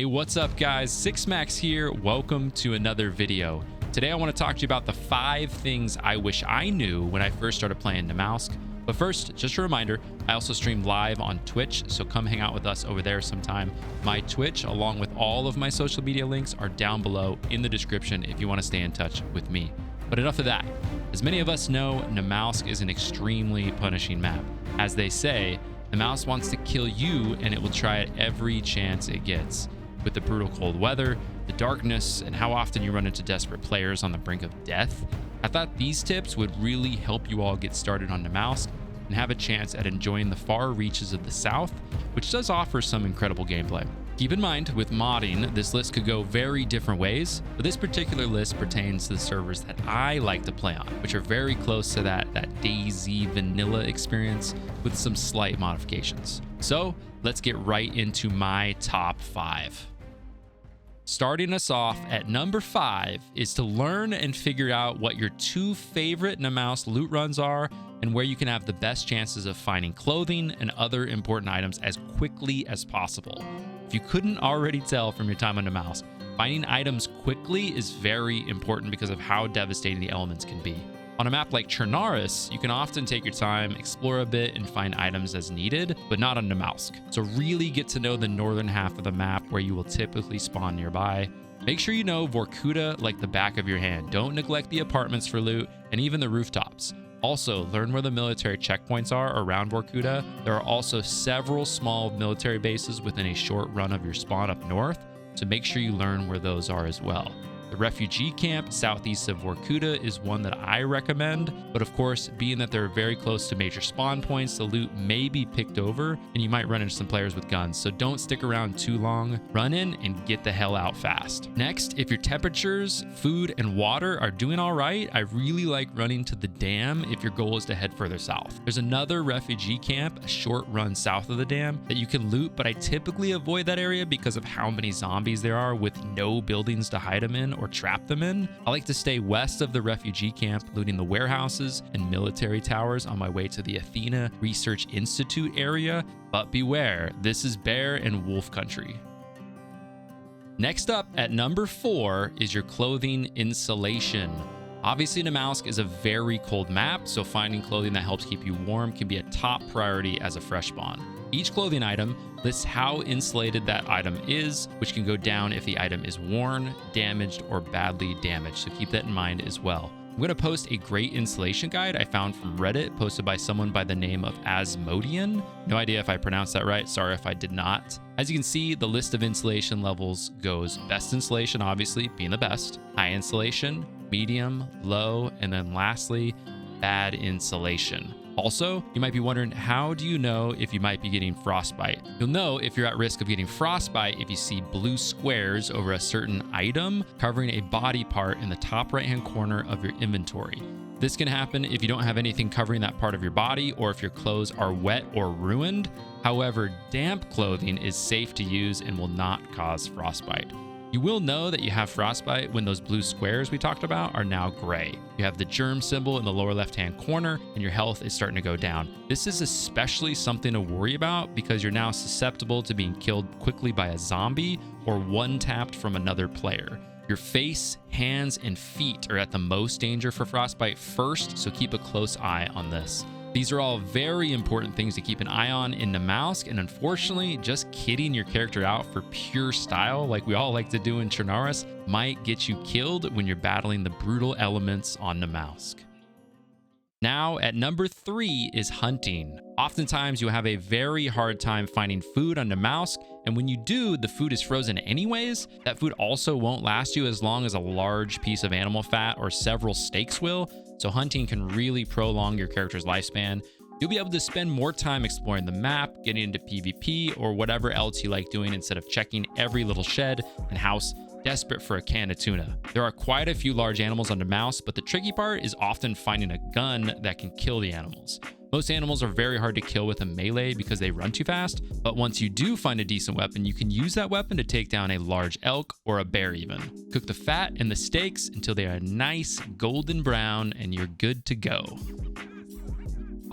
Hey, what's up guys? SixMacs here. Welcome to another video. Today I want to talk to you about the 5 things I wish I knew when I first started playing Namalsk. But first, just a reminder, I also stream live on Twitch, so come hang out with us over there sometime. My Twitch, along with all of my social media links, are down below in the description if you want to stay in touch with me. But enough of that. As many of us know, Namalsk is an extremely punishing map. As they say, Namalsk wants to kill you and it will try it every chance it gets. With the brutal cold weather, the darkness, and how often you run into desperate players on the brink of death, I thought these tips would really help you all get started on Namalsk and have a chance at enjoying the far reaches of the south, which does offer some incredible gameplay. Keep in mind, with modding, this list could go very different ways, but this particular list pertains to the servers that I like to play on, which are very close to that DayZ vanilla experience with some slight modifications. So let's get right into my top 5. Starting us off at number 5 is to learn and figure out what your 2 favorite Namalsk loot runs are and where you can have the best chances of finding clothing and other important items as quickly as possible. If you couldn't already tell from your time on Namalsk, finding items quickly is very important because of how devastating the elements can be. On a map like Chernarus, you can often take your time, explore a bit, and find items as needed, but not on Namalsk. So really get to know the northern half of the map where you will typically spawn nearby. Make sure you know Vorkuta like the back of your hand. Don't neglect the apartments for loot, and even the rooftops. Also, learn where the military checkpoints are around Vorkuta. There are also several small military bases within a short run of your spawn up north, so make sure you learn where those are as well. The refugee camp southeast of Vorkuta is one that I recommend, but of course, being that they're very close to major spawn points, the loot may be picked over and you might run into some players with guns, so don't stick around too long. Run in and get the hell out fast. Next, if your temperatures, food, and water are doing all right, I really like running to the dam if your goal is to head further south. There's another refugee camp a short run south of the dam that you can loot, but I typically avoid that area because of how many zombies there are with no buildings to hide them in or trap them in. I like to stay west of the refugee camp, looting the warehouses and military towers on my way to the Athena Research Institute area, but beware, this is bear and wolf country. Next up at number 4 is your clothing insulation. Obviously, Namalsk is a very cold map, so finding clothing that helps keep you warm can be a top priority as a fresh spawn. Each clothing item lists how insulated that item is, which can go down if the item is worn, damaged, or badly damaged, so keep that in mind as well. I'm going to post a great insulation guide I found from Reddit, posted by someone by the name of Asmodian. No idea if I pronounced that right, sorry if I did not. As you can see, the list of insulation levels goes best insulation, obviously, being the best, high insulation, medium, low, and then lastly, bad insulation. Also, you might be wondering, how do you know if you might be getting frostbite? You'll know if you're at risk of getting frostbite if you see blue squares over a certain item covering a body part in the top right-hand corner of your inventory. This can happen if you don't have anything covering that part of your body or if your clothes are wet or ruined. However, damp clothing is safe to use and will not cause frostbite. You will know that you have frostbite when those blue squares we talked about are now gray. You have the germ symbol in the lower left-hand corner and your health is starting to go down. This is especially something to worry about because you're now susceptible to being killed quickly by a zombie or one-tapped from another player. Your face, hands, and feet are at the most danger for frostbite first, so keep a close eye on this. These are all very important things to keep an eye on in Namalsk, and unfortunately, just kidding your character out for pure style, like we all like to do in Chernarus, might get you killed when you're battling the brutal elements on Namalsk. Now, at number 3 is hunting. Oftentimes, you'll have a very hard time finding food on Namalsk, and when you do, the food is frozen anyways. That food also won't last you as long as a large piece of animal fat or several steaks will, so hunting can really prolong your character's lifespan. You'll be able to spend more time exploring the map, getting into PvP, or whatever else you like doing instead of checking every little shed and house desperate for a can of tuna. There are quite a few large animals on Namalsk, but the tricky part is often finding a gun that can kill the animals. Most animals are very hard to kill with a melee because they run too fast, but once you do find a decent weapon, you can use that weapon to take down a large elk or a bear even. Cook the fat and the steaks until they are nice golden brown and you're good to go.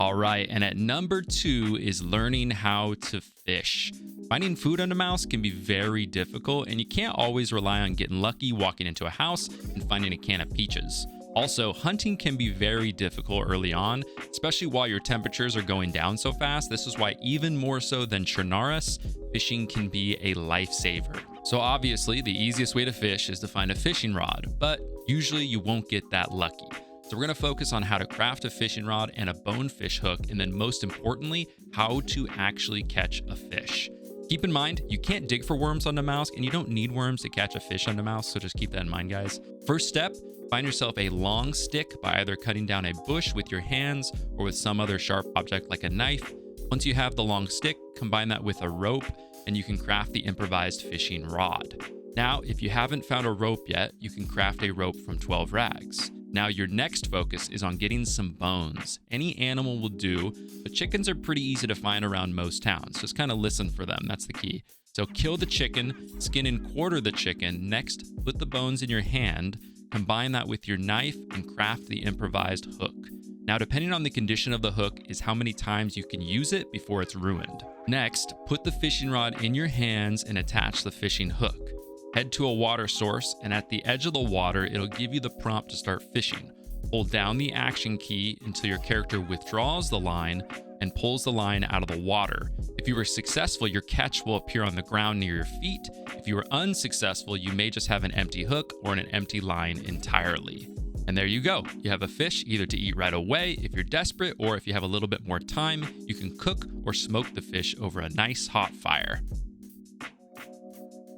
All right, and at number 2 is learning how to fish. Finding food on Namalsk can be very difficult, and you can't always rely on getting lucky walking into a house and finding a can of peaches. Also, hunting can be very difficult early on, especially while your temperatures are going down so fast. This is why even more so than Chernarus, fishing can be a lifesaver. So obviously, the easiest way to fish is to find a fishing rod, but usually you won't get that lucky. So we're going to focus on how to craft a fishing rod and a bonefish hook, and then most importantly, how to actually catch a fish. Keep in mind, you can't dig for worms on Namalsk, and you don't need worms to catch a fish on Namalsk, so just keep that in mind, guys. First step, find yourself a long stick by either cutting down a bush with your hands or with some other sharp object like a knife. Once you have the long stick, combine that with a rope, and you can craft the improvised fishing rod. Now, if you haven't found a rope yet, you can craft a rope from 12 rags. Now, your next focus is on getting some bones. Any animal will do, but chickens are pretty easy to find around most towns. Just kind of listen for them. That's the key. So kill the chicken, skin and quarter the chicken. Next, put the bones in your hand, combine that with your knife, and craft the improvised hook. Now, depending on the condition of the hook is how many times you can use it before it's ruined. Next, put the fishing rod in your hands and attach the fishing hook. Head to a water source, and at the edge of the water, it'll give you the prompt to start fishing. Hold down the action key until your character withdraws the line and pulls the line out of the water. If you were successful, your catch will appear on the ground near your feet. If you were unsuccessful, you may just have an empty hook or an empty line entirely. And there you go. You have a fish either to eat right away if you're desperate, or if you have a little bit more time, you can cook or smoke the fish over a nice hot fire.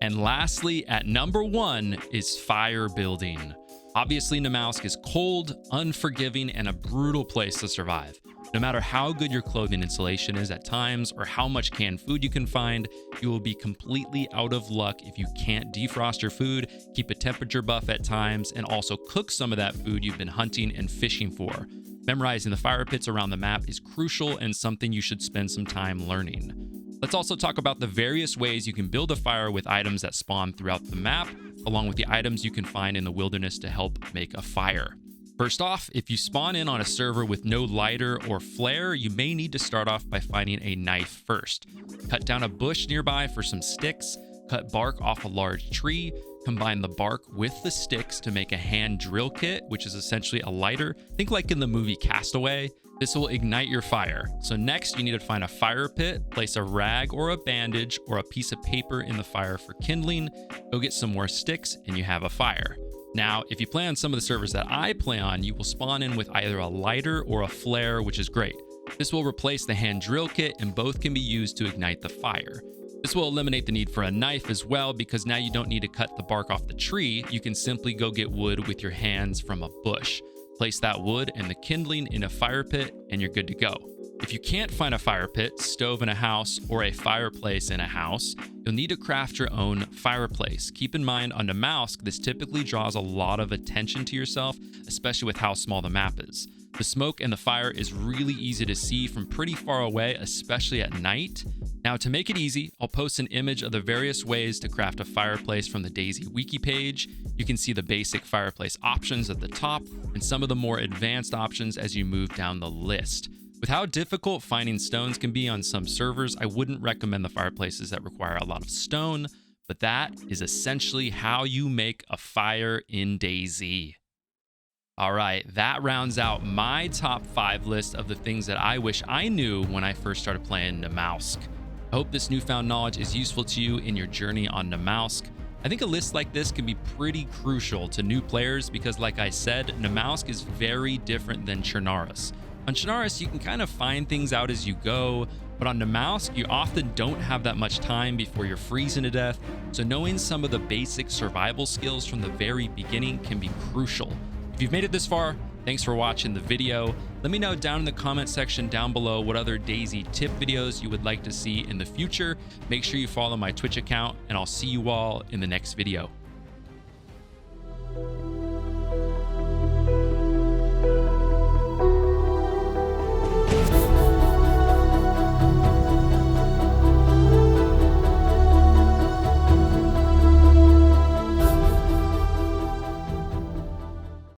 And lastly, at number 1 is fire building. Obviously, Namalsk is cold, unforgiving, and a brutal place to survive. No matter how good your clothing insulation is at times or how much canned food you can find, you will be completely out of luck if you can't defrost your food, keep a temperature buff at times, and also cook some of that food you've been hunting and fishing for. Memorizing the fire pits around the map is crucial and something you should spend some time learning. Let's also talk about the various ways you can build a fire with items that spawn throughout the map, along with the items you can find in the wilderness to help make a fire. First off, if you spawn in on a server with no lighter or flare, you may need to start off by finding a knife first. Cut down a bush nearby for some sticks, cut bark off a large tree, combine the bark with the sticks to make a hand drill kit, which is essentially a lighter. Think like in the movie Castaway. This will ignite your fire. So next, you need to find a fire pit, place a rag or a bandage or a piece of paper in the fire for kindling, go get some more sticks, and you have a fire. Now, if you play on some of the servers that I play on, you will spawn in with either a lighter or a flare, which is great. This will replace the hand drill kit, and both can be used to ignite the fire. This will eliminate the need for a knife as well, because now you don't need to cut the bark off the tree. You can simply go get wood with your hands from a bush. Place that wood and the kindling in a fire pit, and you're good to go. If you can't find a fire pit, stove in a house, or a fireplace in a house, you'll need to craft your own fireplace. Keep in mind, on Namalsk, this typically draws a lot of attention to yourself, especially with how small the map is. The smoke and the fire is really easy to see from pretty far away, especially at night. Now, to make it easy, I'll post an image of the various ways to craft a fireplace from the DayZ wiki page. You can see the basic fireplace options at the top and some of the more advanced options as you move down the list. With how difficult finding stones can be on some servers, I wouldn't recommend the fireplaces that require a lot of stone, but that is essentially how you make a fire in DayZ. All right, that rounds out my top 5 list of the things that I wish I knew when I first started playing Namalsk. I hope this newfound knowledge is useful to you in your journey on Namalsk. I think a list like this can be pretty crucial to new players because, like I said, Namalsk is very different than Chernarus. On Chernarus, you can kind of find things out as you go, but on Namalsk, you often don't have that much time before you're freezing to death, so knowing some of the basic survival skills from the very beginning can be crucial. If you've made it this far, thanks for watching the video. Let me know down in the comment section down below what other DayZ tip videos you would like to see in the future. Make sure you follow my Twitch account, and I'll see you all in the next video.